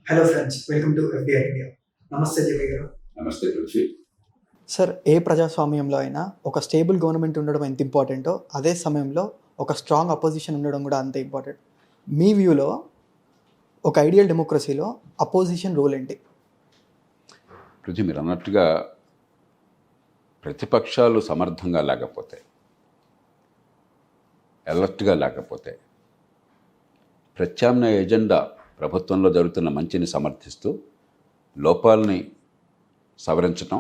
Hello friends, welcome to FDI India. నమస్తే జగన్ గారు. నమస్తే పృథ్వీ. సార్, ఏ ప్రజాస్వామ్యంలో అయినా ఒక స్టేబుల్ గవర్నమెంట్ ఉండడం ఎంత ఇంపార్టెంటో, అదే సమయంలో ఒక స్ట్రాంగ్ అపోజిషన్ ఉండడం కూడా అంతే ఇంపార్టెంట్. మీ వ్యూలో ఒక ఐడియల్ డెమోక్రసీలో అపోజిషన్ రోల్ ఏంటి? పృథ్వీ, మీరు అన్నట్టుగా ప్రతిపక్షాలు సమర్థంగా లేకపోతే, అలర్ట్గా లేకపోతే, ప్రత్యామ్నాయ ఎజెండా ప్రభుత్వంలో జరుగుతున్న మంచిని సమర్థిస్తూ లోపాలని సవరించటం,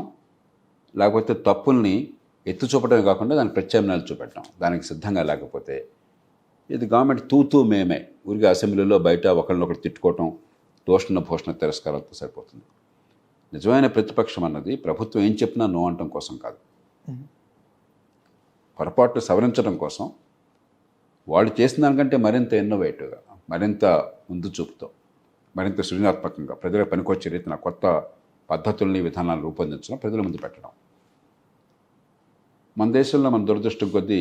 లేకపోతే తప్పుల్ని ఎత్తి చూపడమే కాకుండా దానికి ప్రత్యామ్నాయాలు చూపెట్టడం, దానికి సిద్ధంగా లేకపోతే ఇది గవర్నమెంట్ తూతూ మేమే ఊరికే అసెంబ్లీలో బయట ఒకరినొకరు తిట్టుకోవటం, దోషణ భూషణ తిరస్కారాలతో సరిపోతుంది. నిజమైన ప్రతిపక్షం అన్నది ప్రభుత్వం ఏం చెప్పినా నో అనటం కోసం కాదు, పొరపాట్లు సవరించడం కోసం, వాళ్ళు చేసిన దానికంటే మరింత ఇన్నోవేటివ్గా, మరింత ముందు చూపుతో, మరింత సృజనాత్మకంగా ప్రజలకు పనికొచ్చే రీతిన కొత్త పద్ధతుల్ని విధానాలు రూపొందించడం, ప్రజల ముందు పెట్టడం. మన దేశంలో మన దురదృష్టం కొద్దీ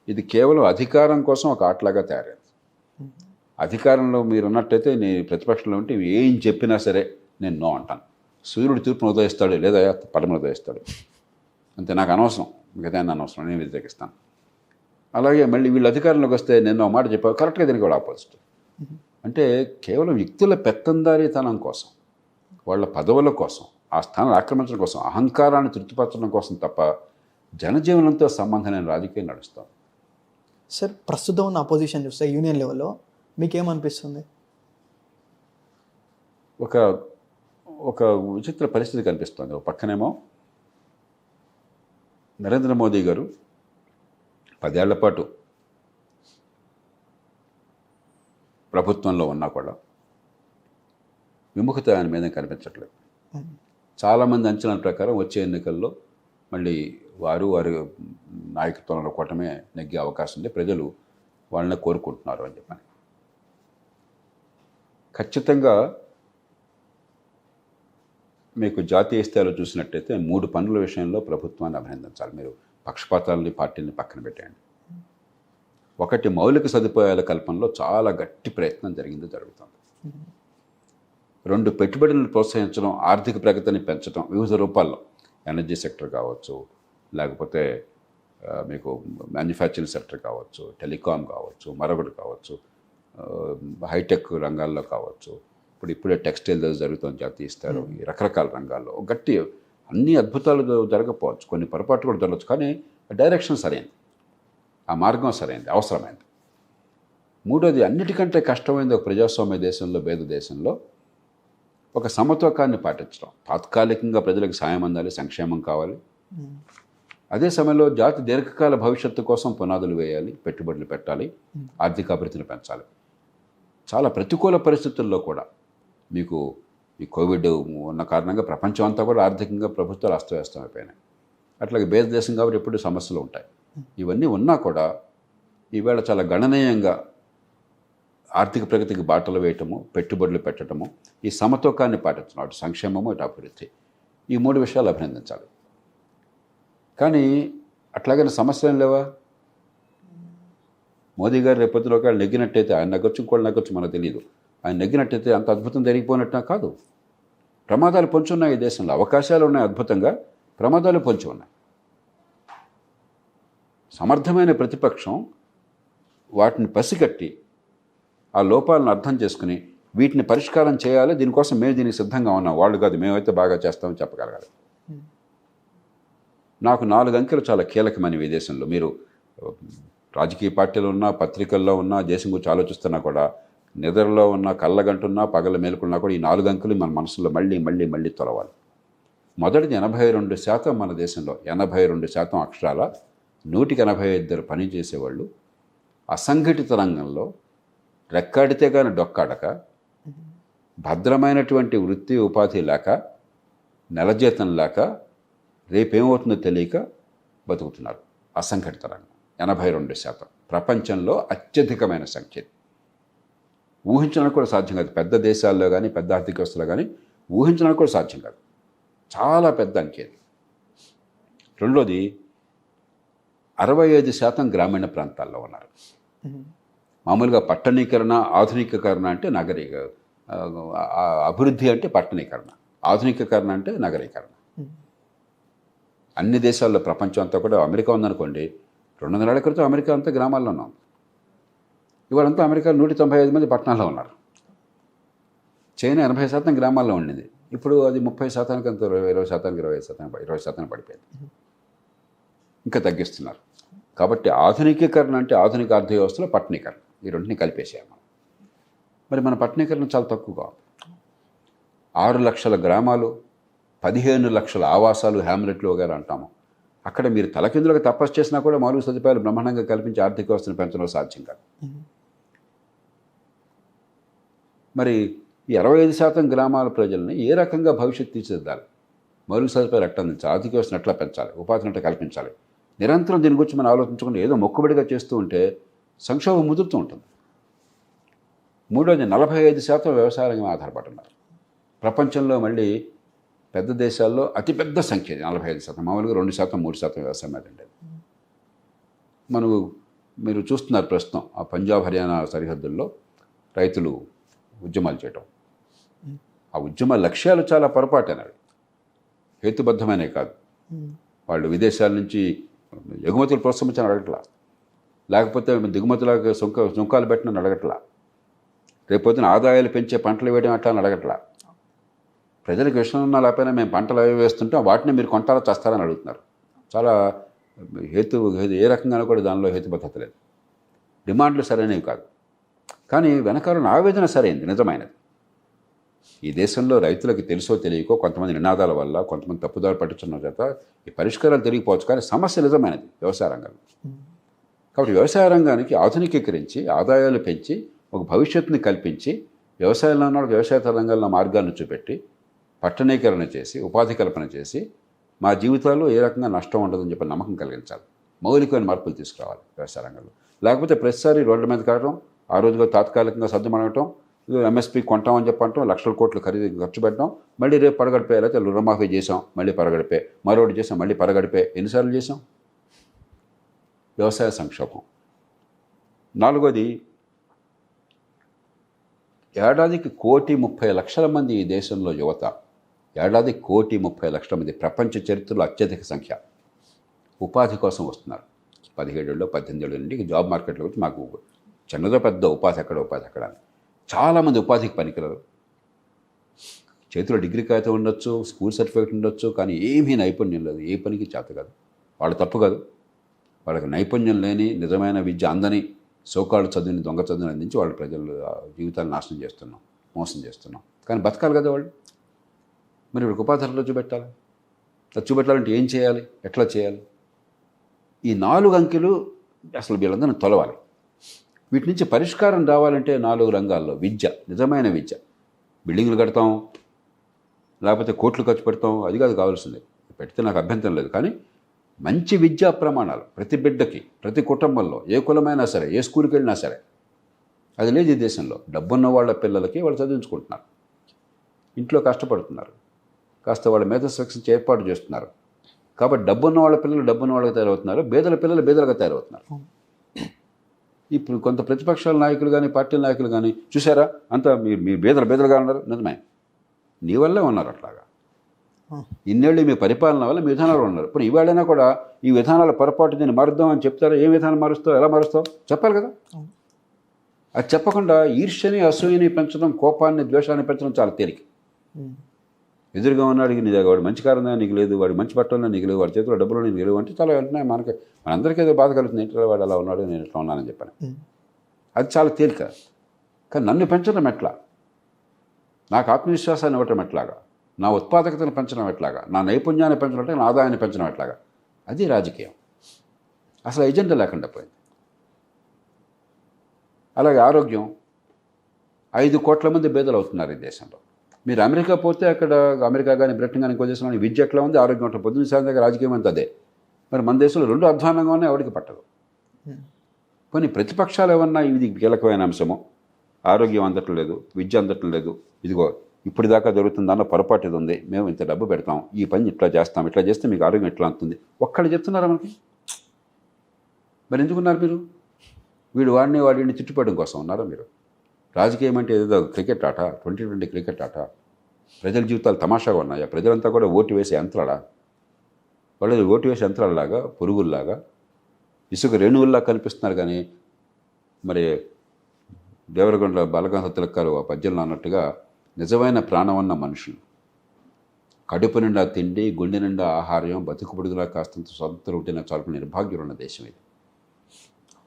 ఇది కేవలం అధికారం కోసం ఒక ఆటలాగా తయారైంది. అధికారంలో మీరు ఉన్నట్టయితే నేను ప్రతిపక్షంలో ఉంటే ఏం చెప్పినా సరే నేను నో అంటాను. సూర్యుడు తూర్పును ఉదయిస్తాడు లేదా పడమను ఉదయిస్తాడు, అంతే, నాకు అనవసరం, మిగతా అనవసరం, నేను వ్యతిరేకిస్తాను. అలాగే మళ్ళీ వీళ్ళు అధికారంలోకి వస్తే నేను మాట చెప్పాను కరెక్ట్గా దీనికి కూడా ఆపోజిట్. అంటే కేవలం వ్యక్తుల పెత్తందారీతనం కోసం, వాళ్ళ పదవుల కోసం, ఆ స్థానాన్ని ఆక్రమించడం కోసం, అహంకారాన్ని తృప్తిపరచడం కోసం తప్ప జనజీవనంతో సంబంధం లేని రాజకీయం నడుస్తాం. సార్, ప్రస్తుతం ఉన్న అపోజిషన్ చూస్తే యూనియన్ లెవెల్లో మీకేమనిపిస్తుంది? ఒక విచిత్ర పరిస్థితి కనిపిస్తుంది. ఒక పక్కనేమో నరేంద్ర మోదీ గారు 10 ఏళ్ల పాటు ప్రభుత్వంలో ఉన్నా కూడా విముఖత ఆయన మీద కనిపించట్లేదు. చాలామంది అంచనాల ప్రకారం వచ్చే ఎన్నికల్లో మళ్ళీ వారి నాయకత్వంలో కూటమే నెగ్గే అవకాశం ఉంది, ప్రజలు వాళ్ళని కోరుకుంటున్నారు అని చెప్పని. ఖచ్చితంగా మీకు జాతీయ స్థాయిలో చూసినట్టయితే 3 పనుల విషయంలో ప్రభుత్వాన్ని అభినందించాలి. మీరు పక్షపాతాలని, పార్టీని పక్కన పెట్టేయండి. ఒకటి, మౌలిక సదుపాయాల కల్పనలో చాలా గట్టి ప్రయత్నం జరుగుతుంది. 2, పెట్టుబడులను ప్రోత్సహించడం, ఆర్థిక ప్రగతిని పెంచడం వివిధ రూపాల్లో, ఎనర్జీ సెక్టర్ కావచ్చు, లేకపోతే మీకు మ్యానుఫ్యాక్చరింగ్ సెక్టర్ కావచ్చు, టెలికాం కావచ్చు, మరొకటి కావచ్చు, హైటెక్ రంగాల్లో కావచ్చు, ఇప్పుడే టెక్స్టైల్ జరుగుతుంది జాతీయ స్థాయిలో, ఈ రకరకాల రంగాల్లో గట్టి అన్ని అద్భుతాలు జరగకపోవచ్చు, కొన్ని పొరపాట్లు కూడా జరగవచ్చు, కానీ డైరెక్షన్ సరైనది, ఆ మార్గం సరైనది, అవసరమైనది. 3వది, అన్నిటికంటే కష్టమైనది ఒక ప్రజాస్వామ్య దేశంలో, పేద దేశంలో ఒక సమతూకాన్ని పాటించడం. తాత్కాలికంగా ప్రజలకు సాయం అందాలి, సంక్షేమం కావాలి, అదే సమయంలో జాతి దీర్ఘకాల భవిష్యత్తు కోసం పునాదులు వేయాలి, పెట్టుబడులు పెట్టాలి, ఆర్థిక అభివృద్ధిని పెంచాలి. చాలా ప్రతికూల పరిస్థితుల్లో కూడా మీకు ఈ కోవిడ్ ఉన్న కారణంగా ప్రపంచం అంతా కూడా ఆర్థికంగా ప్రభుత్వాలు అస్తవ్యస్తం అయిపోయినాయి. అట్లాగే పేద దేశం కాబట్టి ఎప్పుడు సమస్యలు ఉంటాయి. ఇవన్నీ ఉన్నా కూడా ఈవేళ చాలా గణనీయంగా ఆర్థిక ప్రగతికి బాటలు వేయటము, పెట్టుబడులు పెట్టడము, ఈ సమతూకాన్ని పాటించడం, అటు సంక్షేమము, ఇటు అభివృద్ధి, ఈ 3 విషయాలు అభినందించాలి. కానీ అట్లాగైనా సమస్యలు లేవా? మోదీ గారు రేపొద్దున ఒకవేళ నెగ్గినట్టయితే, ఆయన నెగ్గొచ్చు, ఇంకోళ్ళు నెగ్గొచ్చు, మనకు తెలియదు, ఆయన నెగ్గినట్టయితే అంత అద్భుతం జరిగిపోయినట్టు కాదు. ప్రమాదాలు పొంచి ఉన్నాయి ఈ దేశంలో, అవకాశాలు ఉన్నాయి అద్భుతంగా, ప్రమాదాలు పొంచి ఉన్నాయి. సమర్థమైన ప్రతిపక్షం వాటిని పసిగట్టి ఆ లోపాలను అర్థం చేసుకుని వీటిని పరిష్కారం చేయాలి, దీనికోసం మేము దీనికి సిద్ధంగా ఉన్నాం, వాళ్ళు కాదు మేమైతే బాగా చేస్తామని చెప్పగలగాలి. నాకు 4 అంకెలు చాలా కీలకమైనవి ఈ దేశంలో. మీరు రాజకీయ పార్టీలు ఉన్నా, పత్రికల్లో ఉన్నా, దేశం గురించి ఆలోచిస్తున్నా కూడా, నిద్రలో ఉన్న, కళ్ళగంటున్నా, పగల మేలుకున్నా కూడా ఈ 4 అంకెలు మన మనసులో మళ్ళీ మళ్ళీ మళ్ళీ తొలవాలి. మొదటిది, 82% మన దేశంలో 82% అక్షరాల 182 పని చేసేవాళ్ళు అసంఘటిత రంగంలో రెక్కాడితే కానీ డొక్కాడక, భద్రమైనటువంటి వృత్తి ఉపాధి లేక, నెల జీతం లేక, రేపేమవుతుందో తెలియక బతుకుతున్నారు. అసంఘటిత రంగం 82%, ప్రపంచంలో అత్యధికమైన సంఖ్య. ఊహించడానికి కూడా సాధ్యం కాదు, పెద్ద దేశాల్లో కానీ, పెద్ద ఆర్థిక వ్యవస్థలో కానీ ఊహించడానికి కూడా సాధ్యం కాదు, చాలా పెద్ద అంకెది. 2వది, 65% గ్రామీణ ప్రాంతాల్లో ఉన్నారు. మామూలుగా పట్టణీకరణ, ఆధునికీకరణ అంటే అభివృద్ధి అంటే పట్టణీకరణ, ఆధునికీకరణ అంటే నగరీకరణ. అన్ని దేశాల్లో ప్రపంచం అంతా కూడా, అమెరికా ఉందనుకోండి, 200 ఏళ్ల క్రితం అమెరికా అంతా గ్రామాల్లోనే ఉంది. ఇవాళంతా అమెరికా 195 మంది పట్టణాల్లో ఉన్నారు. చైనా 80% గ్రామాల్లో ఉండింది, ఇప్పుడు అది 30% అంత 20%, 20% పడిపోయింది. ఇంకా తగ్గిస్తున్నారు. కాబట్టి ఆధునికీకరణ అంటే ఆధునిక ఆర్థిక వ్యవస్థలో పట్టణీకరణ, ఈ రెండింటిని కలిపేసాము మనం. మరి మన పట్టణీకరణ చాలా తక్కువగా ఉంది. 6 లక్షల గ్రామాలు, 15 లక్షల ఆవాసాలు, హ్యామ్లెట్లు వగేరా అంటాము. అక్కడ మీరు తలకిందులుగా తపస్సు చేసినా కూడా మౌలిక సదుపాయాలు బ్రహ్మాండంగా కల్పించి ఆర్థిక వ్యవస్థను పెంచడం సాధ్యం కాదు. మరి ఈ 65% గ్రామాల ప్రజల్ని ఏ రకంగా భవిష్యత్తు తీర్చిదిద్దాలి, మౌలిక సదుపాయాలు ఎట్లా అందించాలి, ఆర్థిక వ్యవస్థను ఎట్లా పెంచాలి, ఉపాధిని ఎట్లా కల్పించాలి, నిరంతరం దీని గురించి మనం ఆలోచించకుండా ఏదో మొక్కుబడిగా చేస్తూ ఉంటే సంక్షోభం ముదురుతూ ఉంటుంది. మూడోది, 45% వ్యవసాయ రంగం ఆధారపడుతున్నారు. ప్రపంచంలో మళ్ళీ పెద్ద దేశాల్లో అతిపెద్ద సంఖ్య 45%, మామూలుగా 2%, 3% వ్యవసాయం మీద ఉండేది. మీరు చూస్తున్నారు ప్రస్తుతం ఆ పంజాబ్ హర్యానా సరిహద్దుల్లో రైతులు ఉద్యమాలు చేయటం. ఆ ఉద్యమ లక్ష్యాలు చాలా పొరపాటైనవి, హేతుబద్ధమైనవి కాదు. వాళ్ళు విదేశాల నుంచి ఎగుమతులు ప్రోత్సహించని అడగట్లా, లేకపోతే దిగుమతులకు సుంకాలు పెట్టినని అడగట్లా, రేపొద్దున ఆదాయాలు పెంచే పంటలు వేయడం అట్లా అని అడగట్లా. ప్రజలకు విషయం ఉన్నా లేకపోయినా మేము పంటలు అవి వేస్తుంటాం, వాటిని మీరు కొంటారా చేస్తారని అడుగుతున్నారు. చాలా ఏ రకంగానూ కూడా దానిలో హేతుబద్ధత లేదు. డిమాండ్లు సరైనవి కాదు, కానీ వెనకాల ఆవేదన సరైనది, నిజమైనది. ఈ దేశంలో రైతులకు తెలుసో తెలియకో కొంతమంది నినాదాల వల్ల, కొంతమంది తప్పుదారి పట్టించడం చేత ఈ పరిష్కారాలు తెలియకపోవచ్చు, కానీ సమస్య నిజమైనది వ్యవసాయ రంగంలో. కాబట్టి వ్యవసాయ రంగానికి ఆధునికీకరించి, ఆదాయాలు పెంచి, ఒక భవిష్యత్తుని కల్పించి, వ్యవసాయంలో ఉన్న వ్యవసాయ రంగాల్లో మార్గాలను చూపెట్టి, పట్టణీకరణ చేసి, ఉపాధి కల్పన చేసి, మా జీవితాల్లో ఏ రకంగా నష్టం ఉండదని చెప్పి నమ్మకం కలిగించాలి. మౌలికమైన మార్పులు తీసుకురావాలి వ్యవసాయ రంగంలో. లేకపోతే ప్రతిసారి రోడ్ల మీద కావడం, ఆ రోజుగా తాత్కాలికంగా సర్దుమనగటం, ఎంఎస్పీ కొంటామని చెప్పంటాం, లక్షల కోట్లు ఖర్చు పెట్టడం, మళ్ళీ రేపు పరగడిపే, లేకపోతే రుణమాఫీ చేసాం మళ్ళీ పరగడిపే, మరొకటి చేసాం మళ్ళీ పరగడిపే, ఎన్నిసార్లు చేసాం? వ్యవసాయ సంక్షోభం. నాలుగోది, ఏడాదికి 1,30,00,000 మంది ఈ దేశంలో యువత, ఏడాది 1,30,00,000 మంది, ప్రపంచ చరిత్రలో అత్యధిక సంఖ్య, ఉపాధి కోసం వస్తున్నారు. 17 ఏళ్ళు 18 ఏళ్ళ నుండి జాబ్ మార్కెట్లో వచ్చి మాకు చిన్నదో పెద్ద ఉపాధి ఎక్కడ అని. చాలామంది ఉపాధికి పనికిరారు. చేతిలో డిగ్రీ కాగితం ఉండొచ్చు, స్కూల్ సర్టిఫికేట్ ఉండొచ్చు, కానీ ఏమీ నైపుణ్యం లేదు, ఏ పనికి చేత కాదు. వాళ్ళ తప్పు కాదు, వాళ్ళకి నైపుణ్యం లేని, నిజమైన విద్య అందని, సోకాళ్ళు చదువుని, దొంగ చదువుని అందించి వాళ్ళ ప్రజలు జీవితాలు నాశనం చేస్తున్నాం, మోసం చేస్తున్నాం. కానీ బతకాలి కదా వాళ్ళు. మరి వీళ్ళకి ఉపాధులలో చూపెట్టాలి. అది చూపెట్టాలంటే ఏం చేయాలి, ఎట్లా చేయాలి? ఈ 4 అంకెలు అసలు వీళ్ళందరినీ తొలవాలి. వీటి నుంచి పరిష్కారం రావాలంటే 4 రంగాల్లో విద్య, నిజమైన విద్య. బిల్డింగ్లు కడతాం, లేకపోతే కోట్లు ఖర్చు పెడతాం, అది కాదు కావాల్సింది. పెడితే నాకు అభ్యంతరం లేదు, కానీ మంచి విద్యా ప్రమాణాలు ప్రతి బిడ్డకి, ప్రతి కుటుంబంలో, ఏ కులమైనా సరే, ఏ స్కూల్కి వెళ్ళినా సరే. అది లేదు ఈ దేశంలో. డబ్బున్న వాళ్ళ పిల్లలకి వాళ్ళు చదివించుకుంటున్నారు, ఇంట్లో కష్టపడుతున్నారు, కాస్త వాళ్ళ మేధస్సు ఏర్పాటు చేస్తున్నారు. కాబట్టి డబ్బున్న వాళ్ళ పిల్లలు డబ్బున్న వాళ్ళకి తయారవుతున్నారు, బేదల పిల్లలు బేదలుగా తయారవుతున్నారు. ఇప్పుడు కొంత ప్రతిపక్షాల నాయకులు కానీ, పార్టీల నాయకులు కానీ చూసారా, అంతా మీరు బేదలుగా ఉన్నారు. నిజమే, నీ వల్లే ఉన్నారు అట్లాగా. ఇన్నేళ్ళు మీ పరిపాలన వల్ల మీ విధానాలు ఉన్నారు. ఇప్పుడు ఇవాళైనా కూడా ఈ విధానాల పొరపాటు దీన్ని మారుద్దాం అని చెప్తారా? ఏ విధానం మారుస్తావు, ఎలా మారుస్తావు చెప్పాలి కదా. అది చెప్పకుండా ఈర్ష్యని, అసూయని పెంచడం, కోపాన్ని, ద్వేషాన్ని పెంచడం చాలా తేలిక. ఎదురుగా ఉన్నాడు, నీ దగ్గర వాడు మంచి కారణం నీకు లేదు, వాడు మంచి బట్టలు నీకు లేవు, వాడి చేతిలో డబ్బులు నీకు లేవు అంటే చాలా వెంటనే మనందరికీ ఏదో బాధ కలుగుతుంది. ఏంటో వాడు అలా ఉన్నాడు, నేను ఇట్లా ఉన్నానని చెప్పాను. అది చాలా తేలిక. కానీ నన్ను పెంచడం ఎట్లా, నాకు ఆత్మవిశ్వాసాన్ని ఇవ్వటం ఎట్లాగా, నా ఉత్పాదకతను పెంచడం ఎట్లాగా, నా నైపుణ్యాన్ని పెంచడం అంటే నా ఆదాయాన్ని పెంచడం ఎట్లాగా, అది రాజకీయం. అసలు ఎజెండా లేకుండా పోయింది. అలాగే ఆరోగ్యం, 5 కోట్ల మంది బేదలు అవుతున్నారు ఈ దేశంలో. మీరు అమెరికా పోతే అక్కడ, అమెరికా కానీ బ్రిటన్ కానీ ఇంకో దేశంలో విద్య ఎట్లా ఉంది, ఆరోగ్యం ఎట్లా, పొద్దున్న సాయం దగ్గర రాజకీయం అంతా అదే. మరి మన దేశంలో 2 అధ్వానంగా ఉన్నాయి, ఎవరికి పట్టదు. కొన్ని ప్రతిపక్షాలు ఏమన్నా ఇది కీలకమైన అంశము, ఆరోగ్యం అందట్లేదు, విద్య అందట్లేదు, ఇదిగో ఇప్పుడు దాకా జరుగుతుంది దానిలో పొరపాటు ఇది ఉంది, మేము ఇంత డబ్బు పెడతాం, ఈ పని ఇట్లా చేస్తాం, ఇట్లా చేస్తే మీకు ఆరోగ్యం ఎట్లా అందుతుంది, ఒక్కళ్ళు చెప్తున్నారా మనకి? మరి ఎందుకున్నారు మీరు? వాడిని చుట్టుపడడం కోసం ఉన్నారా మీరు? రాజకీయం అంటే ఏదో క్రికెట్ ఆట, 2020 క్రికెట్ ఆట. ప్రజల జీవితాలు తమాషాగా ఉన్నాయా? ప్రజలంతా కూడా ఓటు వేసే యంత్రాలా? వాళ్ళు ఓటు వేసే యంత్రాలలాగా, పురుగుల్లాగా, ఇసుక రేణువుల్లా కనిపిస్తున్నారు. కానీ మరి దేవరగొండ బాలగంధ తిలక్ గారు ఆ పద్యంలో అన్నట్టుగా నిజమైన ప్రాణం ఉన్న మనుషులు, కడుపు నిండా తిండి, గుండె నిండా ఆహార్యం, బతుకు పొడుగులా కాస్తంత స్వతంత్రం ఉంటే చాలా నిర్భాగ్యులు ఉన్న దేశం ఇది.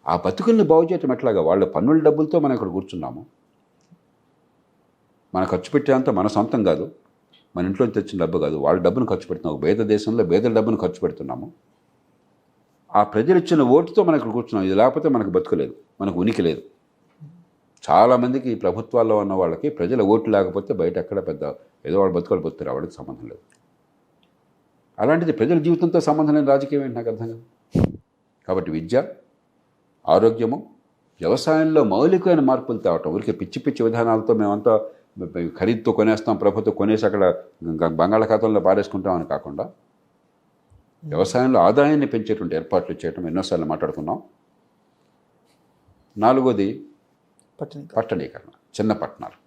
ఆ బతుకుల్ని బాగు చేయటం ఎట్లాగా? వాళ్ళ పన్నుల డబ్బులతో మనం ఇక్కడ కూర్చున్నాము. మన ఖర్చు పెట్టేంత మన సొంతం కాదు, మన ఇంట్లో తెచ్చిన డబ్బు కాదు, వాళ్ళ డబ్బును ఖర్చు పెడుతున్నాం. పేద దేశంలో పేదల డబ్బును ఖర్చు పెడుతున్నాము. ఆ ప్రజలు ఇచ్చిన ఓటుతో మనం ఇక్కడ కూర్చున్నాం. ఇది లేకపోతే మనకు బతుకులేదు, మనకు ఉనికి లేదు. చాలామందికి ఈ ప్రభుత్వాల్లో ఉన్న వాళ్ళకి ప్రజల ఓటు లేకపోతే బయట ఎక్కడ పెద్ద ఏదో వాళ్ళు బతుకులు బతుకుతారు, వాళ్ళకి సంబంధం లేదు. అలాంటిది ప్రజల జీవితంతో సంబంధం లేని రాజకీయం ఏంటి నాకు అర్థం కాదు. కాబట్టి విద్య, ఆరోగ్యము, వ్యవసాయంలో మౌలికమైన మార్పులు తేవటం, ఊరికే పిచ్చి పిచ్చి విధానాలతో మేమంతా ఖరీదుతో కొనేస్తాం, ప్రభుత్వం కొనేసి అక్కడ బంగాళాఖాతంలో పారేసుకుంటామని కాకుండా వ్యవసాయంలో ఆదాయాన్ని పెంచేటువంటి ఏర్పాట్లు చేయటం ఎన్నోసార్లు మాట్లాడుకున్నాం. 4వది పట్టణీకరణ. చిన్న పట్టణాలు,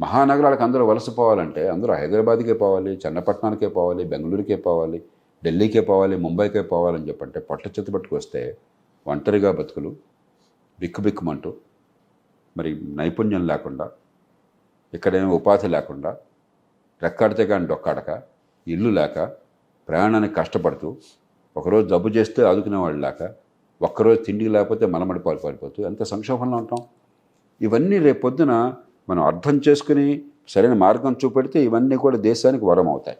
మహానగరాలకు అందరూ వలసపోవాలంటే అందరూ హైదరాబాద్కే పోవాలి, చెన్నపట్నానికే పోవాలి, బెంగళూరుకే పోవాలి, ఢిల్లీకే పోవాలి, ముంబైకే పోవాలని చెప్పంటే పొట్ట చేతి పట్టుకు వస్తే ఒంటరిగా బతుకులు, బిక్కుబిక్కుమంటూ, మరి నైపుణ్యం లేకుండా, ఇక్కడేమో ఉపాధి లేకుండా, రెక్కాడితే కానీ డొక్కాడక, ఇల్లు లేక, ప్రయాణానికి కష్టపడుతూ, ఒకరోజు జబ్బు చేస్తే ఆదుకునేవాళ్ళు లేక, ఒక్కరోజు తిండికి లేకపోతే మనమడి పారిపోతూ ఎంత సంక్షోభంలో ఉంటాం. ఇవన్నీ రేపొద్దున మనం అర్థం చేసుకుని సరైన మార్గం చూపెడితే ఇవన్నీ కూడా దేశానికి వరం అవుతాయి.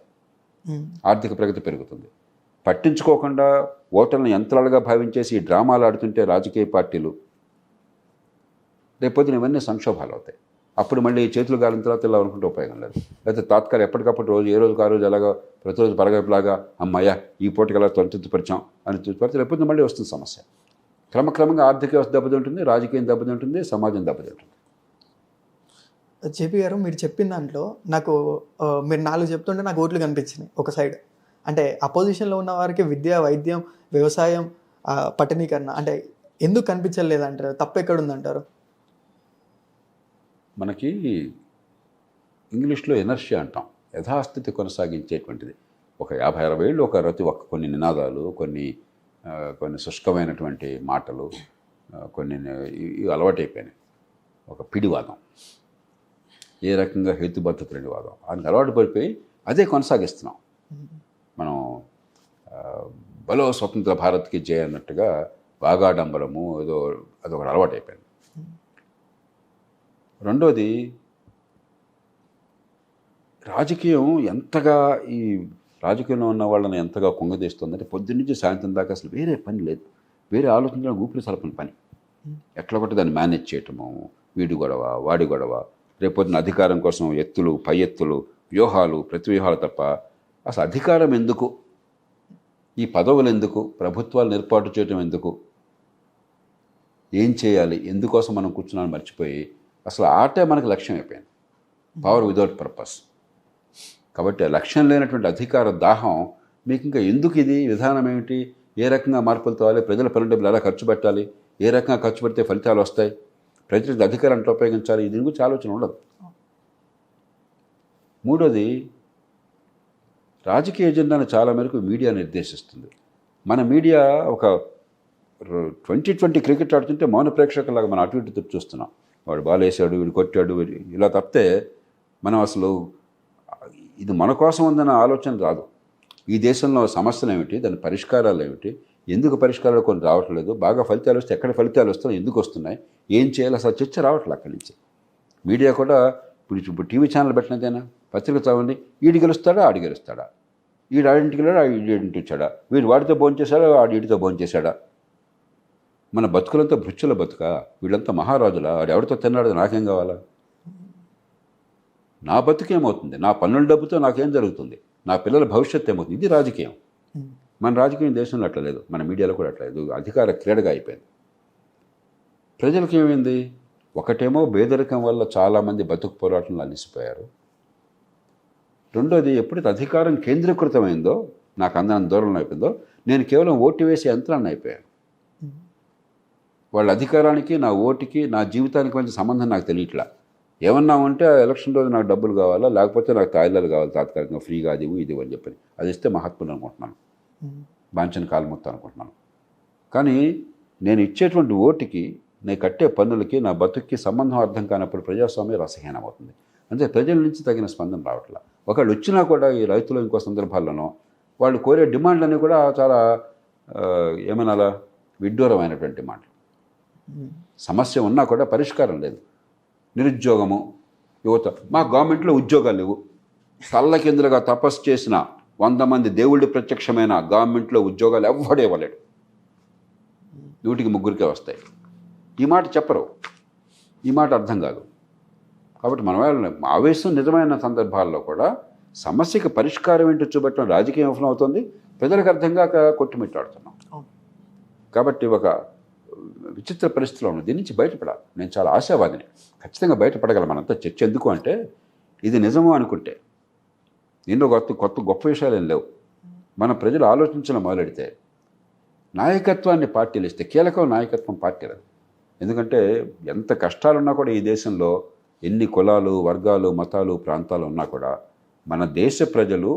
ఆర్థిక ప్రగతి పెరుగుతుంది. పట్టించుకోకుండా ఓటర్లను యంత్రాలుగా భావించేసి ఈ డ్రామాలు ఆడుతుంటే రాజకీయ పార్టీలు రేపొద్దున ఇవన్నీ సంక్షోభాలు అవుతాయి. అప్పుడు మళ్ళీ చేతులు గాలిన తర్వాత ఇలా అనుకుంటే ఉపయోగం లేదు. లేకపోతే తాత్కాలిక ఎప్పటికప్పుడు రోజు ఏ రోజుకి ఆ రోజు ఎలాగో ప్రతిరోజు పరగలాగా అమ్మాయ్యా ఈ పూటకి ఎలా తొలచిపరిచాం అని చూసిపడితే రేపొద్దున మళ్ళీ వస్తుంది సమస్య. క్రమక్రమంగా ఆర్థిక వ్యవస్థ దెబ్బతింటుంది, రాజకీయం దెబ్బతింటుంది, సమాజం దెబ్బతింటుంది. జేపీ గారు, మీరు చెప్పిన దాంట్లో నాకు మీరు 4 చెప్తుంటే నాకు ఓట్లు కనిపించినాయి ఒక సైడ్. అంటే అపోజిషన్లో ఉన్న వారికి విద్య, వైద్యం, వ్యవసాయం, పట్టణీకరణ అంటే ఎందుకు కనిపించలేదంటారు? తప్పు ఎక్కడుందంటారు? మనకి ఇంగ్లీష్లో ఎనర్షియా అంటాం, యథాస్థితి కొనసాగించేటువంటిది. ఒక 50-60 ఏళ్ళు ఒక రతి, కొన్ని నినాదాలు, కొన్ని శుష్కమైనటువంటి మాటలు, కొన్ని అలవాటైపోయినాయి. ఒక పిడివాదం, ఏ రకంగా హేతుబద్ధత లేని వాదం, ఆయనకు అలవాటు పడిపోయి అదే కొనసాగిస్తున్నాం మనం. బలో స్వతంత్ర భారత్కి జయ అన్నట్టుగా బాగాడంబరము ఏదో అదొక అలవాటు అయిపోయింది. రెండోది, రాజకీయం ఎంతగా ఈ రాజకీయంలో ఉన్న వాళ్ళని ఎంతగా కుంగదీస్తుందంటే పొద్దున్నుంచి సాయంత్రం దాకా అసలు వేరే పని లేదు, వేరే ఆలోచనలో ఊపిరి సలపని పని. ఎట్లా కొట్టి దాన్ని మేనేజ్ చేయటము, వీడి గొడవ, వాడి గొడవ, రేపొద్దున అధికారం కోసం ఎత్తులు, పై ఎత్తులు, వ్యూహాలు, ప్రతివ్యూహాలు తప్ప అసలు అధికారం ఎందుకు, ఈ పదవులు ఎందుకు, ప్రభుత్వాలను ఏర్పాటు చేయడం ఎందుకు, ఏం చేయాలి, ఎందుకోసం మనం కూర్చున్నాను మర్చిపోయి అసలు ఆటే మనకు లక్ష్యం అయిపోయింది. Power without purpose. కాబట్టి లక్ష్యం లేనటువంటి అధికార దాహం మీకు ఇంకా ఎందుకు, ఇది విధానం ఏమిటి, ఏ రకంగా మార్పులు తేవాలి, ప్రజల పన్ను డబ్బులు ఎలా ఖర్చు పెట్టాలి, ఏ రకంగా ఖర్చు పెడితే ఫలితాలు వస్తాయి, ప్రజలకు అధికారం ఎట్లా ఉపయోగించాలి, దీని గురించి ఆలోచన ఉండదు. మూడోది, రాజకీయ ఎజెండాను చాలా మేరకు మీడియా నిర్దేశిస్తుంది. మన మీడియా ఒక 2020 క్రికెట్ ఆడుతుంటే మౌన ప్రేక్షకులాగా మనం అటు ఇటు తిప్పి చూస్తున్నాం. వాడు బాల్ వేసాడు, వీడు కొట్టాడు, ఇలా తప్పితే మనం అసలు ఇది మన కోసం ఉందన్న ఆలోచన రాదు. ఈ దేశంలో సమస్యలు ఏమిటి, దాని పరిష్కారాలు ఏమిటి, ఎందుకు పరిష్కారాలు కొన్ని రావట్లేదు, బాగా ఫలితాలు వస్తే ఎక్కడ ఫలితాలు వస్తున్నాయి, ఎందుకు వస్తున్నాయి, ఏం చేయాలి, అసలు చర్చ రావట్లేదు అక్కడి నుంచి. మీడియా కూడా ఇప్పుడు టీవీ ఛానల్ పెట్టినదేనా, పత్రిక చదవండి, ఈడు గెలుస్తాడా ఆడి గెలుస్తాడా, ఈడు ఆడింటికి వెళ్ళాడా ఈడింటి వచ్చాడా, వీడు వాడితో భోంచేశాడా ఆడి ఈడితో భోంచేశాడా. మన బతుకులంతా భృత్యుల బతుక, వీళ్ళంతా మహారాజులా, వాడు ఎవరితో తిన్నాడు నాకేం కావాలా, నా బతుకేమవుతుంది, నా పన్నుల డబ్బుతో నాకేం జరుగుతుంది, నా పిల్లల భవిష్యత్తు ఏమవుతుంది. ఇది రాజకీయం. మన రాజకీయం దేశంలో అట్లా లేదు, మన మీడియాలో కూడా అట్లా లేదు. అధికార క్రీడగా అయిపోయింది. ప్రజలకు ఏమైంది, ఒకటేమో పేదరికం వల్ల చాలామంది బతుకు పోరాటంలో అలసిపోయారు. రెండోది, ఎప్పుడైతే అధికారం కేంద్రీకృతమైందో, నాకు అందరం దూరంలో అయిపోయిందో, నేను కేవలం ఓటు వేసే యంత్రాన్ని అయిపోయాను. వాళ్ళ అధికారానికి, నా ఓటుకి, నా జీవితానికి మధ్య సంబంధం నాకు తెలియట్లా. ఏమన్నా ఉంటే ఆ ఎలక్షన్ రోజు నాకు డబ్బులు కావాలా, లేకపోతే నాకు తాయిలాలు కావాలి తాత్కాలికంగా ఫ్రీగా, అది ఇది అని చెప్పని అది ఇస్తే మహాత్ములు అనుకుంటున్నాను, బాంచని కాలముత్తా అనుకుంటున్నాను. కానీ నేను ఇచ్చేటువంటి ఓటుకి, నేను కట్టే పన్నులకి, నా బతుక్కి సంబంధం అర్థం కానప్పుడు ప్రజాస్వామ్యం రసహీనం అవుతుంది. అంటే ప్రజల నుంచి తగిన స్పందన రావట్లా. ఒకళ్ళు వచ్చినా కూడా ఈ రైతులు ఇంకో సందర్భాల్లోనూ వాళ్ళు కోరే డిమాండ్లన్నీ కూడా చాలా ఏమనాలా విడ్డూరమైనటువంటి డిమాండ్లు. సమస్య ఉన్నా కూడా పరిష్కారం లేదు. నిరుద్యోగము, యువత, మా గవర్నమెంట్లో ఉద్యోగాలు లేవు, తల్లకిందులుగా తపస్సు చేసిన 100 మంది దేవుళ్ళు ప్రత్యక్షమైన గవర్నమెంట్లో ఉద్యోగాలు ఎవ్వడే ఇవ్వలేడు, 100కి 3 వస్తాయి. ఈ మాట చెప్పరు, ఈ మాట అర్థం కాదు. కాబట్టి మన వాళ్ళ ఆవేశం నిజమైన సందర్భాల్లో కూడా సమస్యకి పరిష్కారం ఏంటో చూపెట్టడం రాజకీయం విఫలం అవుతుంది, ప్రజలకు అర్థం కాక కొట్టుమిట్టాడుతున్నాం. కాబట్టి ఒక విచిత్ర పరిస్థితిలో ఉంది. దీని నుంచి బయటపడాలి. నేను చాలా ఆశావాదిని, ఖచ్చితంగా బయటపడగలం. మనంతా చర్చ ఎందుకు అంటే, ఇది నిజము అనుకుంటే ఎన్నో గొప్ప విషయాలు ఏం లేవు. మన ప్రజలు ఆలోచించడం మొదలెడితే నాయకత్వాన్ని పార్టీలు ఇస్తే, కీలకం నాయకత్వం పార్టీలు. ఎందుకంటే ఎంత కష్టాలున్నా కూడా ఈ దేశంలో ఎన్ని కులాలు, వర్గాలు, మతాలు, ప్రాంతాలు ఉన్నా కూడా మన దేశ ప్రజలు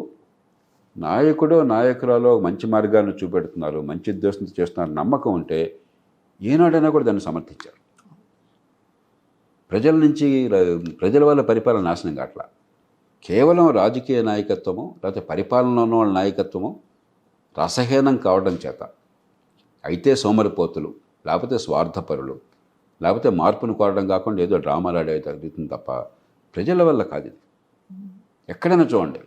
నాయకుడో నాయకురాలో మంచి మార్గాన్ని చూపెడుతున్నారు, మంచి ఉద్దేశంతో చేస్తున్నారు నమ్మకం ఉంటే ఏనాడైనా కూడా దాన్ని సమర్థించారు. ప్రజల వల్ల పరిపాలన నాశనం కావట్లా. కేవలం రాజకీయ నాయకత్వము లేకపోతే పరిపాలనలో వాళ్ళ నాయకత్వము రసహీనం కావడం చేత అయితే సోమరిపోతులు, లేకపోతే స్వార్థపరులు, లేకపోతే మార్పును కోరడం కాకుండా ఏదో డ్రామాలు ఆడే జరుగుతుంది తప్ప ప్రజల వల్ల కాదు ఇది. ఎక్కడైనా చూడండి,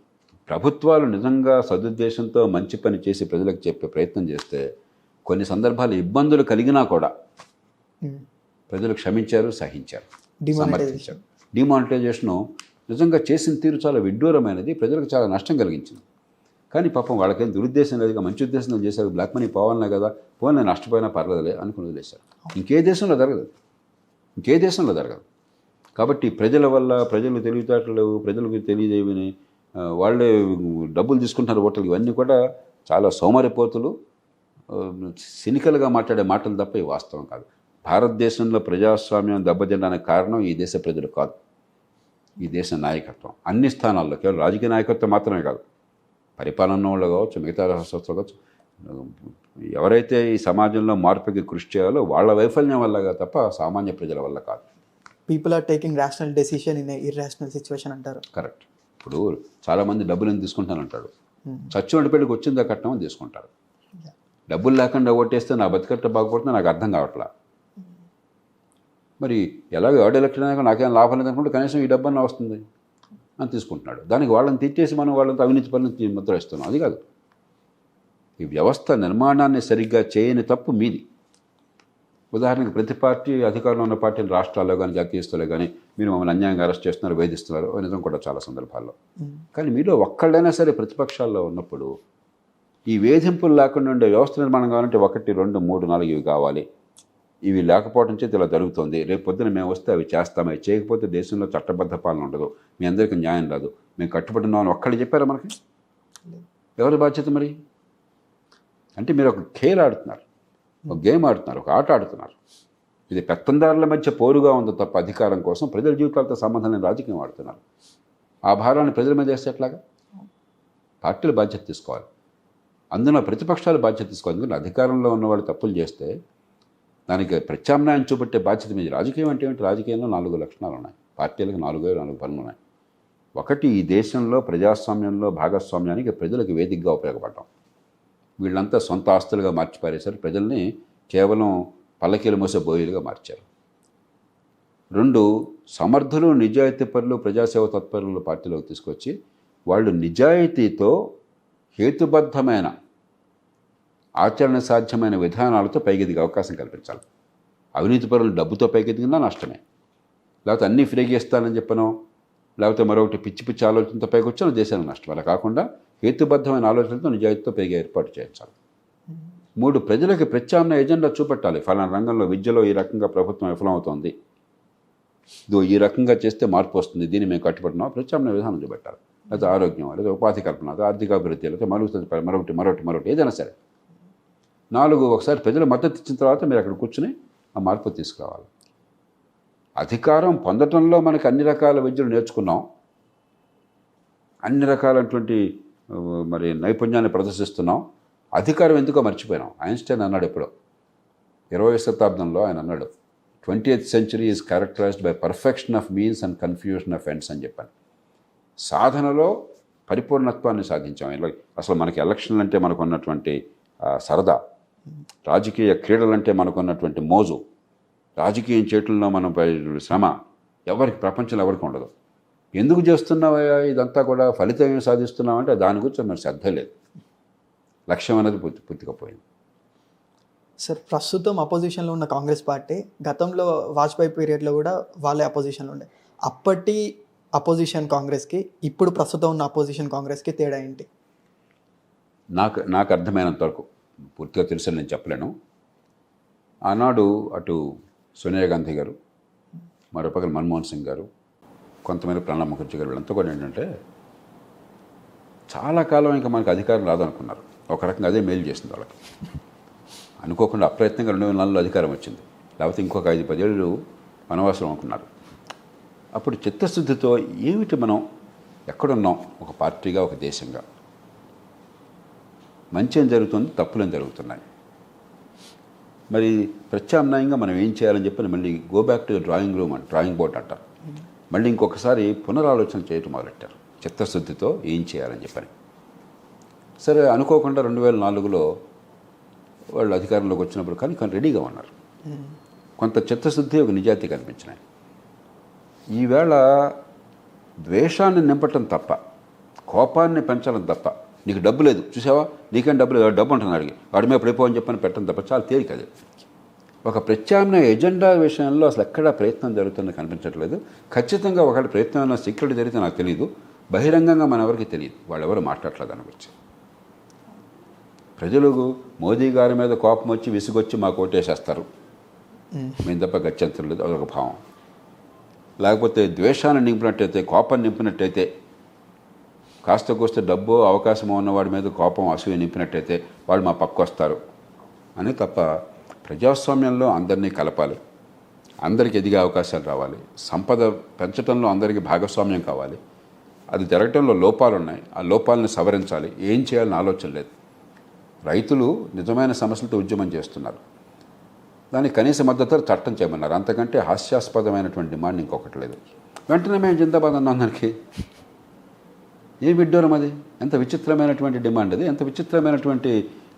ప్రభుత్వాలు నిజంగా సదుద్దేశంతో మంచి పని చేసి ప్రజలకు చెప్పే ప్రయత్నం చేస్తే కొన్ని సందర్భాలు ఇబ్బందులు కలిగినా కూడా ప్రజలు క్షమించారు, సహించారు, సమర్థించారు. డిమానిటైజేషను నిజంగా చేసిన తీరు చాలా విడ్డూరమైనది, ప్రజలకు చాలా నష్టం కలిగించింది. కానీ పాపం వాళ్ళకేం దురుద్దేశం లేదుగా, మంచి ఉద్దేశంతో చేశారు. బ్లాక్ మనీ పోవాలనే కదా, పోనీ నష్టపోయినా పర్లేదులే అనుకుని వదిలేశారు. ఇంకే దేశంలో జరగదు. కాబట్టి ప్రజల వల్ల, ప్రజలు తెలివితేటలు, ప్రజలకు తెలియజేయని వాళ్ళే డబ్బులు తీసుకుంటున్నారు ఓటర్లు, ఇవన్నీ కూడా చాలా సోమరిపోతులు, సినికల్గా మాట్లాడే మాటలు తప్ప ఇవి వాస్తవం కాదు. భారతదేశంలో ప్రజాస్వామ్యం దెబ్బతినడానికి కారణం ఈ దేశ ప్రజలు కాదు, ఈ దేశ నాయకత్వం. అన్ని స్థానాల్లో, కేవలం రాజకీయ నాయకత్వం మాత్రమే కాదు, పరిపాలన వాళ్ళు కావచ్చు, మిగతా సంస్థలు కావచ్చు, ఎవరైతే ఈ సమాజంలో మార్పుకి కృషి చేయాలో వాళ్ళ వైఫల్యం వల్ల తప్ప సామాన్య ప్రజల వల్ల కాదు. People are taking rational decision in irrational situation అంటారు. కరెక్ట్. ఇప్పుడు చాలామంది డబ్బులు ఎందుకు తీసుకుంటానంటాడు, చచ్చినోడి పెళ్ళికి వచ్చిందా కట్నం అని తీసుకుంటారు. డబ్బులు లేకుండా ఓటేస్తే నా బతికట్ట బాగుపడుతుందో నాకు అర్థం కావట్లా. మరి ఎలాగో ఎవడ ఎలక్షన్ నాకేం లాభం లేదనుకుంటే కనీసం ఈ డబ్బన్నా వస్తుంది అని తీసుకుంటున్నాడు. దానికి వాళ్ళని తిట్టేసి మనం వాళ్ళంతా అవినీతి పనులు ముద్ర ఇస్తున్నాం. అది కాదు. ఈ వ్యవస్థ నిర్మాణాన్ని సరిగ్గా చేయని తప్పు మీది. ఉదాహరణకి ప్రతి పార్టీ, అధికారంలో ఉన్న పార్టీలు రాష్ట్రాల్లో కానీ జాతీయ స్థాయిలో కానీ మీరు మమ్మల్ని అన్యాయంగా అరెస్ట్ చేస్తున్నారు, వేధిస్తున్నారు, నిజం కూడా చాలా సందర్భాల్లో. కానీ మీలో ఒక్కళ్ళైనా సరే ప్రతిపక్షాల్లో ఉన్నప్పుడు ఈ వేధింపులు లేకుండా ఉండే వ్యవస్థ నిర్మాణం కావాలంటే 1, 2, 3, 4 ఇవి కావాలి. ఇవి లేకపోవడం చేతి ఇలా జరుగుతుంది. రేపు పొద్దున మేము వస్తే అవి చేస్తాం, అవి చేయకపోతే దేశంలో చట్టబద్ధ పాలన ఉండదు, మీ అందరికీ న్యాయం రాదు, మేము కట్టుబడినామని ఒక్కళ్ళు చెప్పారా మనకి? ఎవరి బాధ్యత మరి? అంటే మీరు ఒక ఖేల్ ఆడుతున్నారు, ఒక గేమ్ ఆడుతున్నారు, ఒక ఆట ఆడుతున్నారు. ఇది పెత్తందారుల మధ్య పోరుగా ఉంది తప్ప అధికారం కోసం ప్రజల జీవితాలతో సంబంధం లేని రాజకీయం ఆడుతున్నారు. ఆ భారాన్ని ప్రజల మీద వేస్తే ఎట్లాగా? పార్టీలు బాధ్యత తీసుకోవాలి, అందులో ప్రతిపక్షాలు బాధ్యత తీసుకోవాలి. ఎందుకంటే అధికారంలో ఉన్నవాళ్ళు తప్పులు చేస్తే దానికి ప్రత్యామ్నాయం చూపెట్టే బాధ్యత మీద. రాజకీయం అంటే ఏంటి? రాజకీయంలో 4 లక్షణాలు ఉన్నాయి, పార్టీలకు 4 పనులు ఉన్నాయి. ఒకటి, ఈ దేశంలో ప్రజాస్వామ్యంలో భాగస్వామ్యానికి ప్రజలకు వేదికగా ఉపయోగపడటం. వీళ్ళంతా సొంత ఆస్తులుగా మార్చిపారేశారు, ప్రజల్ని కేవలం పల్లకీలు మోసే బోయిలుగా మార్చారు. 2, సమర్థులు, నిజాయితీపరులు, ప్రజాసేవ తత్పరులు పార్టీలోకి తీసుకొచ్చి వాళ్ళు నిజాయితీతో హేతుబద్ధమైన ఆచరణ సాధ్యమైన విధానాలతో పైకెదిగే అవకాశం కల్పించాలి. అవినీతి పరులు డబ్బుతో పైకెదిగినా నష్టమే, లేకపోతే అన్నీ ఫ్రీగా ఇస్తానని చెప్పనో, లేకపోతే మరొకటి పిచ్చి పిచ్చి ఆలోచనతో పైకి వచ్చిన దేశానికి నష్టం. అలా కాకుండా హేతుబద్ధమైన ఆలోచనలతో నిజాయితీతో పైగా ఏర్పాటు చేయించాలి. 3, ప్రజలకి ప్రత్యామ్నాయ ఎజెండా చూపెట్టాలి. ఫలానా రంగంలో, విద్యలో ఈ రకంగా ప్రభుత్వం విఫలమవుతోంది, ఈ రకంగా చేస్తే మార్పు వస్తుంది, దీన్ని మేము కట్టుబడినాం, ప్రత్యామ్నాయ విధానం చూపెట్టాలి. లేకపోతే ఆరోగ్యం, లేదా ఉపాధి కల్పన, లేదా ఆర్థికాభివృద్ధి, లేకపోతే మరొకటి ఏదైనా సరే. 4, ఒకసారి ప్రజలు మద్దతు ఇచ్చిన తర్వాత మీరు అక్కడ కూర్చుని ఆ మార్పు తీసుకురావాలి. అధికారం పొందటంలో మనకి అన్ని రకాల విద్యలు నేర్చుకున్నాం, అన్ని రకాలైనటువంటి మరి నైపుణ్యాన్ని ప్రదర్శిస్తున్నాం. అధికారం ఎందుకో మర్చిపోయినాం. ఐన్స్టైన్ అన్నాడు ఎప్పుడో 20వ శతాబ్దంలో, ఆయన అన్నాడు 20th century is characterised by perfection of means and confusion of ends అని చెప్పాను. సాధనలో పరిపూర్ణత్వాన్ని సాధించాం. అసలు మనకి ఎలక్షన్లు అంటే మనకు ఉన్నటువంటి సరదా, రాజకీయ క్రీడలంటే మనకు ఉన్నటువంటి మోజు, రాజకీయం చేయటంలో మనం శ్రమ ఎవరికి ప్రపంచంలో ఎవరికి ఉండదు. ఎందుకు చేస్తున్నావా ఇదంతా కూడా, ఫలితం ఏమి సాధిస్తున్నామంటే దాని గురించి మనకు శ్రద్ధ లేదు, లక్ష్యం అనేది పుట్టుకపోయింది. సార్, ప్రస్తుతం అపోజిషన్లో ఉన్న కాంగ్రెస్ పార్టీ గతంలో వాజ్పేయి పీరియడ్లో కూడా వాళ్ళే అపోజిషన్లో ఉండే. అప్పటి అపోజిషన్ కాంగ్రెస్కి ఇప్పుడు ప్రస్తుతం ఉన్న అపోజిషన్ కాంగ్రెస్కి తేడా ఏంటి? నాకు అర్థమైనంత వరకు, పూర్తిగా తెలుసని నేను చెప్పలేను. ఆనాడు అటు సోనియా గాంధీ గారు, మరోపక్కన మన్మోహన్ సింగ్ గారు, కొంతమంది ప్రణబ్ ముఖర్జీ గారు, వీళ్ళంతా కూడా ఏంటంటే చాలా కాలం ఇంకా మనకు అధికారం రాదనుకున్నారు. ఒక రకంగా అదే మేలు చేసింది వాళ్ళకి. అనుకోకుండా అప్రయత్నంగా 2004లో అధికారం వచ్చింది, లేకపోతే ఇంకొక 5-10 ఏళ్ళు వనవాసం అనుకున్నారు. అప్పుడు చిత్తశుద్ధితో ఏమిటి మనం ఎక్కడున్నాం, ఒక పార్టీగా, ఒక దేశంగా, మంచి ఏం జరుగుతుంది, తప్పులేం జరుగుతున్నాయి, మరి ప్రత్యామ్నాయంగా మనం ఏం చేయాలని చెప్పని మళ్ళీ go back to drawing room and drawing board అంటారు. మళ్ళీ ఇంకొకసారి పునరాలోచన చేయటం మొదలెట్టారు చిత్తశుద్ధితో ఏం చేయాలని చెప్పని. సరే, అనుకోకుండా 2004లో వాళ్ళు అధికారంలోకి వచ్చినప్పుడు కానీ రెడీగా ఉన్నారు. కొంత చిత్తశుద్ధి, ఒక నిజాయితీ కనిపించినాయి. ఈవేళ ద్వేషాన్ని నింపటం తప్ప, కోపాన్ని పెంచడం తప్ప, నీకు డబ్బు లేదు చూసావా, నీకేం డబ్బు లేదు, డబ్బు అంటున్నాడు అడిగి వాడి మీద పడిపో అని చెప్పని పెట్టడం తప్ప చాలా తేలిక అది. ఒక ప్రత్యామ్నాయ ఎజెండా విషయంలో అసలు ఎక్కడా ప్రయత్నం జరుగుతుందని కనిపించట్లేదు. ఖచ్చితంగా ఒకటి ప్రయత్నం అయినా సీక్రెట్ జరిగితే నాకు తెలియదు, బహిరంగంగా మన ఎవరికి తెలియదు, వాళ్ళెవరు మాట్లాడలేదు దాని గురించి. ప్రజలు మోదీ గారి మీద కోపం వచ్చి విసుగొచ్చి మాకు ఓటేసేస్తారు, మేము తప్ప గత్యంతరం లేదు, అదొక భావం. లేకపోతే ద్వేషాన్ని నింపినట్టయితే, కోపాన్ని నింపినట్టయితే, కాస్త కోస్తే డబ్బు అవకాశం ఉన్నవాడి మీద కోపం, అసూయ నింపినట్టయితే వాళ్ళు మా పక్క వస్తారు అని తప్ప, ప్రజాస్వామ్యంలో అందరినీ కలపాలి, అందరికీ ఎదిగే అవకాశాలు రావాలి, సంపద పెంచడంలో అందరికీ భాగస్వామ్యం కావాలి. అది జరగటంలో లోపాలు ఉన్నాయి, ఆ లోపాలను సవరించాలి. ఏం చేయాలని ఆలోచన లేదు. రైతులు నిజమైన సమస్యలతో ఉద్యమం చేస్తున్నారు, దానికి కనీస మద్దతు చట్టం చేయమన్నారు. అంతకంటే హాస్యాస్పదమైనటువంటి డిమాండ్ ఇంకొకటి లేదు. వెంటనే మేము జిందాబాద్ అన్నాం. దానికి ఏ విడ్డూరం అది, ఎంత విచిత్రమైనటువంటి డిమాండ్ అది, ఎంత విచిత్రమైనటువంటి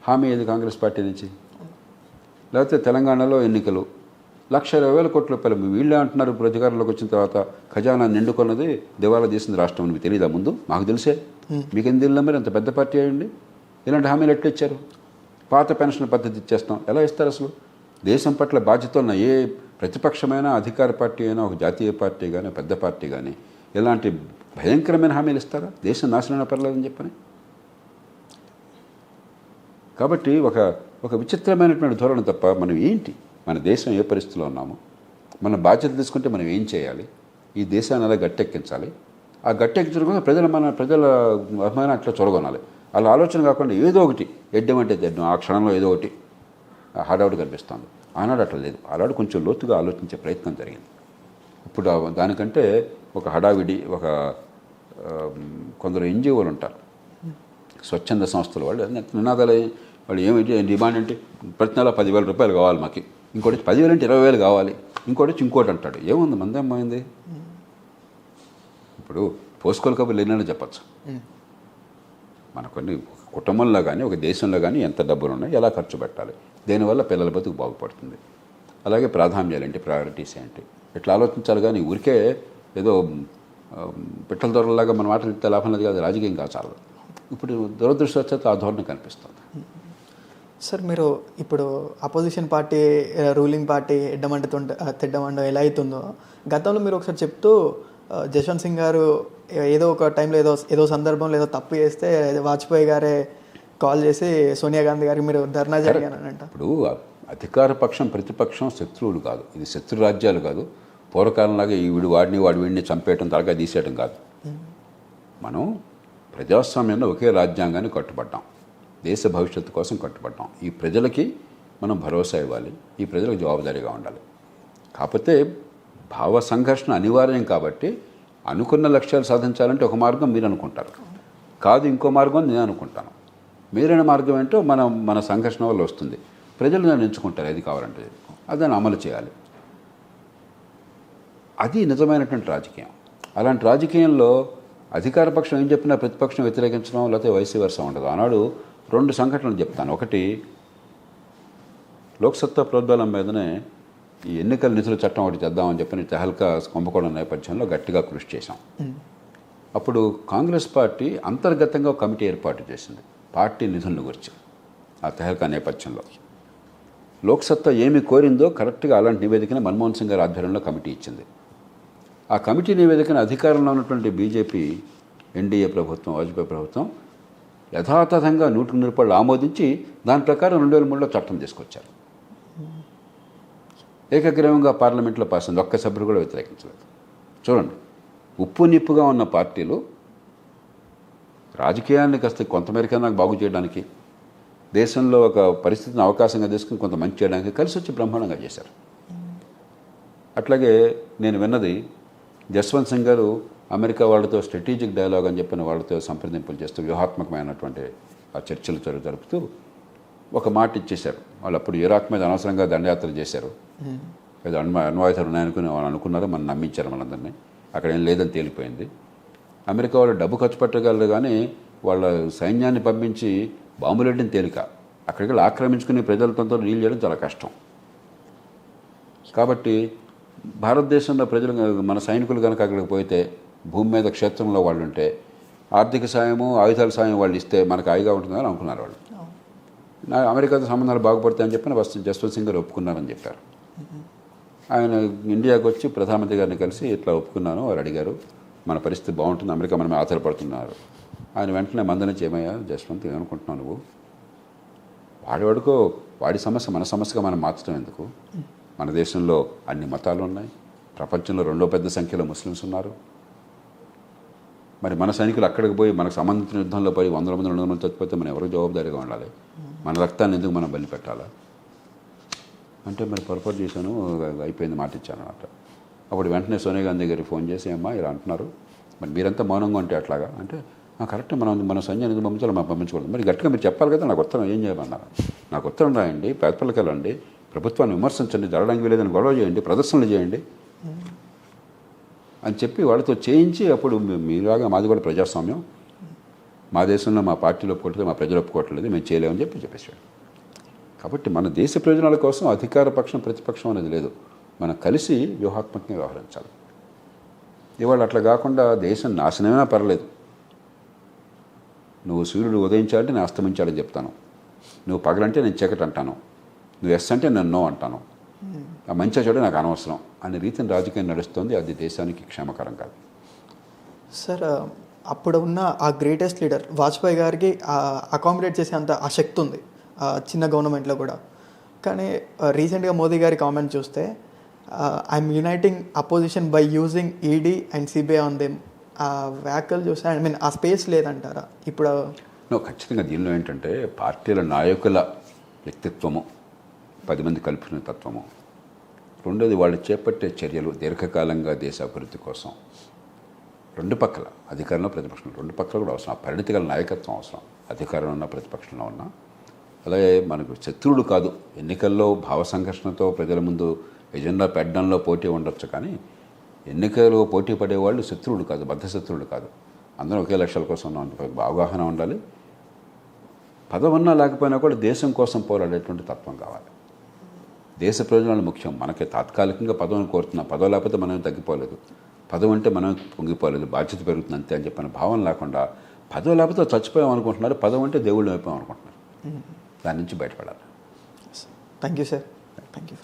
హామీ ఇది కాంగ్రెస్ పార్టీ నుంచి. లేకపోతే తెలంగాణలో ఎన్నికలు 1,20,000 కోట్ల రూపాయలు వీళ్ళే అంటున్నారు. ఇప్పుడు అధికారంలోకి వచ్చిన తర్వాత ఖజానా నిండుకున్నది, దివాలా తీసింది రాష్ట్రం అని మీకు తెలియదా? ముందు మాకు తెలిసే, మీకేం తెలియదా? మరి అంత పెద్ద పార్టీ అయ్యండి ఇలాంటి హామీలు ఎట్లా ఇచ్చారు? పాత పెన్షన్ పద్ధతి ఇచ్చేస్తాం, ఎలా ఇస్తారు? అసలు దేశం పట్ల బాధ్యత ఉన్న ఏ ప్రతిపక్షమైనా, అధికార పార్టీ అయినా, ఒక జాతీయ పార్టీ కానీ, పెద్ద పార్టీ కానీ ఇలాంటి భయంకరమైన హామీలు ఇస్తారా? దేశం నాశనం పర్లేదని చెప్పని. కాబట్టి ఒక విచిత్రమైనటువంటి ధోరణి తప్ప మనం ఏంటి, మన దేశం ఏ పరిస్థితిలో ఉన్నాము, మన బాధ్యత తీసుకుంటే మనం ఏం చేయాలి, ఈ దేశాన్ని అలా గట్టెక్కించాలి, ఆ గట్టెక్కించడం ప్రజల అభిమానం అట్లా చొరగొనాలి. అలా ఆలోచన కాకుండా ఏదో ఒకటి ఎడ్డమంటే తెడ్డం, ఆ క్షణంలో ఏదో ఒకటి హడావుడి కనిపిస్తుంది. ఆనాడు అట్లా లేదు. ఆనాడు కొంచెం లోతుగా ఆలోచించే ప్రయత్నం జరిగింది. ఇప్పుడు దానికంటే ఒక హడావిడి, కొందరు ఎన్జిఓలు ఉంటారు, స్వచ్ఛంద సంస్థలు, వాళ్ళు నినాదాలు, వాళ్ళు ఏమిటి డిమాండ్ అంటే ప్రతి నెల 10,000 రూపాయలు కావాలి మాకు, ఇంకోటి 10,000 అంటే 20,000 కావాలి, ఇంకోటి అంటాడు. ఏముంది, మందేమైంది? ఇప్పుడు పోసుకోలు కబుర్లు ఎన్నైనా చెప్పచ్చు. మన కొన్ని కుటుంబంలో కానీ, ఒక దేశంలో కానీ ఎంత డబ్బులు ఉన్నాయి, ఎలా ఖర్చు పెట్టాలి, దేనివల్ల పిల్లల బతుకు బాగుపడుతుంది, అలాగే ప్రాధాన్యాలు ఏంటి, ప్రయారిటీస్ ఏంటి, ఇట్లా ఆలోచించాలి. కానీ ఊరికే ఏదో పిట్టల దొరలాగా మన మాటలు ఇస్తే లాభం లేదు కాదు, రాజకీయం కాచాలి. ఇప్పుడు దురదృష్టవశాత్తు ఆ ధోరణి కనిపిస్తుంది. సార్, మీరు ఇప్పుడు అపోజిషన్ పార్టీ, రూలింగ్ పార్టీ తిడ్డమండ ఎలా అవుతుందో గతంలో మీరు ఒకసారి చెప్తూ, జశ్వంత్ సింగ్ గారు ఏదో ఒక టైంలో ఏదో సందర్భంలో ఏదో తప్పు చేస్తే వాజ్పేయి గారే కాల్ చేసి సోనియా గాంధీ గారికి మీరు ధర్నా జరిగానంట. ఇప్పుడు అధికార పక్షం, ప్రతిపక్షం శత్రువులు కాదు, ఇది శత్రు రాజ్యాలు కాదు. పూర్వకాలంలాగా వాడు వీడిని చంపేయటం, తలగా తీసేయటం కాదు. మనం ప్రజాస్వామ్యంలో ఒకే రాజ్యాంగాన్ని కట్టుబడ్డాం, దేశ భవిష్యత్తు కోసం కట్టుబడ్డాం. ఈ ప్రజలకి మనం భరోసా ఇవ్వాలి, ఈ ప్రజలకు జవాబుదారీగా ఉండాలి. కాకపోతే భావ సంఘర్షణ అనివార్యం కాబట్టి అనుకున్న లక్ష్యాలు సాధించాలంటే ఒక మార్గం మీరు అనుకుంటారు, కాదు ఇంకో మార్గం నేను అనుకుంటాను. మీరైన మార్గం ఏంటో మన సంఘర్షణ వల్ల వస్తుంది. ప్రజలు దాన్ని ఎంచుకుంటారు, ఏది కావాలంటే అది దాన్ని అమలు చేయాలి. అది నిజమైనటువంటి రాజకీయం. అలాంటి రాజకీయంలో అధికార పక్షం ఏం చెప్పినా ప్రతిపక్షం వ్యతిరేకించడం లేకపోతే వైసీ వర్షం ఉండదు. ఆనాడు 2 సంఘటనలు చెప్తాను. ఒకటి, లోక్సత్తా ప్రోద్బలం మీదనే ఈ ఎన్నికల నిధుల చట్టం ఒకటి చేద్దామని చెప్పని తెహల్కా కుంభకోణం నేపథ్యంలో గట్టిగా కృషి చేశాం. అప్పుడు కాంగ్రెస్ పార్టీ అంతర్గతంగా ఒక కమిటీ ఏర్పాటు చేసింది పార్టీ నిధులను గురించి. ఆ తెహల్కా నేపథ్యంలో లోక్సత్తా ఏమి కోరిందో కరెక్ట్గా అలాంటి నివేదికను మన్మోహన్ సింగ్ గారి ఆధ్వర్యంలో కమిటీ ఇచ్చింది. ఆ కమిటీ నివేదికను అధికారంలో ఉన్నటువంటి బీజేపీ ఎన్డీఏ ప్రభుత్వం, వాజ్పేయి ప్రభుత్వం యథాతథంగా 100% ఆమోదించి దాని ప్రకారం 2003లో చట్టం తీసుకొచ్చారు. ఏకగ్రీవంగా పార్లమెంట్లో పాస్ అయింది, ఒక్క సభ్యుడు కూడా వ్యతిరేకించలేదు. చూడండి, ఉప్పు నిప్పుగా ఉన్న పార్టీలు రాజకీయాన్ని కాస్త కొంతమేరకైనా బాగు చేయడానికి, దేశంలో ఒక పరిస్థితిని అవకాశంగా తీసుకుని కొంత మంచి చేయడానికి కలిసి వచ్చి బ్రహ్మాండంగా చేశారు. అట్లాగే నేను విన్నది, జస్వంత్ సింగ్ గారు అమెరికా వాళ్ళతో స్ట్రాటజిక్ డైలాగ్ అని చెప్పిన వాళ్ళతో సంప్రదింపులు చేస్తూ వ్యూహాత్మకమైనటువంటి ఆ చర్చలు జరుపుతూ ఒక మాట ఇచ్చేశారు. వాళ్ళు అప్పుడు ఇరాక్ మీద అనవసరంగా దండయాత్ర చేశారు, ఏదో అణ్వాయుధాలు ఉన్నాయనుకుని వాళ్ళు అనుకున్నారు, మనం నమ్మించారు మనందరినీ. అక్కడ ఏం లేదని తేలిపోయింది. అమెరికా వాళ్ళు డబ్బు ఖర్చు పెట్టగలరు కానీ వాళ్ళ సైన్యాన్ని పంపించి బాంబులెడ్డిని తేలిక, అక్కడికి వెళ్ళి ఆక్రమించుకుని ప్రజలతో డీల్ చేయడం చాలా కష్టం. కాబట్టి భారతదేశంలో ప్రజలు, మన సైనికులు కనుక అక్కడికి పోతే భూమి మీద క్షేత్రంలో వాళ్ళు ఉంటే ఆర్థిక సాయము ఆయుధాల సాయం వాళ్ళు ఇస్తే మనకు హాయిగా ఉంటుందని అనుకున్నారు వాళ్ళు. అమెరికాతో సంబంధాలు బాగుపడతాయని చెప్పి జస్వంత్ సింగ్ గారు ఒప్పుకున్నారని చెప్పారు. ఆయన ఇండియాకి వచ్చి ప్రధానమంత్రి గారిని కలిసి ఇట్లా ఒప్పుకున్నాను, వారు అడిగారు మన పరిస్థితి బాగుంటుంది, అమెరికా మనమే ఆధారపడుతున్నారు. ఆయన వెంటనే మందరించి, ఏమయ్యా జస్వంత్ ఏమనుకుంటున్నావు నువ్వు, వాడికో వాడి సమస్య మన సమస్యగా మనం మార్చడం ఎందుకు? మన దేశంలో అన్ని మతాలు ఉన్నాయి, ప్రపంచంలో 2వ పెద్ద సంఖ్యలో ముస్లిమ్స్ ఉన్నారు. మరి మన సైనికులు అక్కడికి పోయి మనకు సంబంధించిన యుద్ధంలో పోయి 100 మంది 200 మంది చచ్చిపోతే మనం ఎవరికి జవాబుదారీగా ఉండాలి? మన రక్తాన్ని ఎందుకు మనం బలి పెట్టాలా? అంటే మరి పొరపాటు చేశాను, అయిపోయింది, మాట ఇచ్చాను అన్నమాట. అప్పుడు వెంటనే సోనియా గాంధీ గారికి ఫోన్ చేసి, అమ్మా ఇలా అంటున్నారు, మరి మీరంతా మౌనంగా ఉంటే అట్లాగా అంటే, కరెక్ట్, మన సైన్యాన్ని ఎందుకు పంపించాలి, మనం పంపించకూడదు, మరి గట్టిగా మీరు చెప్పాలి కదా, నాకు ఉత్తరం ఏం చేయమన్నారు. నాకు ఉత్తరం రాయండి, పేపర్లకు వెళ్ళండి, ప్రభుత్వాన్ని విమర్శించండి, జరగడానికి వీలేదని గొడవ చేయండి, ప్రదర్శనలు చేయండి అని చెప్పి వాళ్ళతో చేయించి, అప్పుడు మీలాగా మాది కూడా ప్రజాస్వామ్యం, మా దేశంలో మా పార్టీలో ఒప్పుకోవట్లేదు, మా ప్రజలు ఒప్పుకోవట్లేదు, మేము చేయలేమని చెప్పేసాడు. కాబట్టి మన దేశ ప్రయోజనాల కోసం అధికార పక్షం ప్రతిపక్షం అనేది లేదు, మనం కలిసి వ్యూహాత్మకంగా వ్యవహరించాలి. ఇవాళ అట్లా కాకుండా దేశం నాశనమైనా పర్లేదు, నువ్వు సూర్యుడు ఉదయించాలంటే నేను అస్తమించాలని చెప్తాను, నువ్వు పగలంటే నేను చీకటి అంటాను, నువ్వు ఎస్ అంటే నేను నో అంటాను, ఆ మంచి చెడు నాకు అనవసరం అనే రీతిని రాజకీయం నడుస్తుంది. అది దేశానికి క్షేమకరం కాదు. సార్, అప్పుడు ఉన్న ఆ గ్రేటెస్ట్ లీడర్ వాజ్పేయి గారికి అకామిడేట్ చేసే అంత ఆ శక్తి ఉంది చిన్న గవర్నమెంట్లో కూడా. కానీ రీసెంట్గా మోదీ గారి కామెంట్ చూస్తే, I'm uniting opposition by using ED and CBI on them, ఆ వ్యాఖ్యలు చూస్తే ఆ స్పేస్ లేదంటారా ఇప్పుడు? ఖచ్చితంగా దీనిలో ఏంటంటే పార్టీల నాయకుల వ్యక్తిత్వము, 10 మంది కలుపుకునే తత్వము, రెండోది వాళ్ళు చేపట్టే చర్యలు దీర్ఘకాలంగా దేశ అభివృద్ధి కోసం, 2 పక్కల అధికారంలో ప్రతిపక్షంలో 2 పక్కల కూడా అవసరం. పరిణితి గల నాయకత్వం అవసరం, అధికారంలో ఉన్న ప్రతిపక్షంలో ఉన్న. అలాగే మనకు శత్రువులు కాదు, ఎన్నికల్లో భావ సంఘర్షణతో ప్రజల ముందు ఎజెండా పెట్టడంలో పోటీ ఉండొచ్చు, కానీ ఎన్నికల్లో పోటీ పడేవాళ్ళు శత్రువులు కాదు, బద్ధ శత్రువులు కాదు, అందరూ ఒకే లక్ష్యాల కోసం అవగాహన ఉండాలి. పదవున్నా లేకపోయినా కూడా దేశం కోసం పోరాడేటువంటి తత్వం కావాలి. దేశ ప్రయోజనాలు ముఖ్యం. మనకి తాత్కాలికంగా పదవిని కోరుతున్నా, పదవి లేకపోతే మనం తగ్గిపోలేదు, పదవి అంటే మనం పొంగిపోలేదు, బాధ్యత పెరుగుతుంది అంతే అని చెప్పిన భావన లేకుండా, పదవి లేకపోతే చచ్చిపోయాం అనుకుంటున్నారు, పదవి అంటే దేవుళ్ళు అయిపోయాం అనుకుంటున్నారు. దాని నుంచి బయటపడాలి. Thank you sir. Thank you.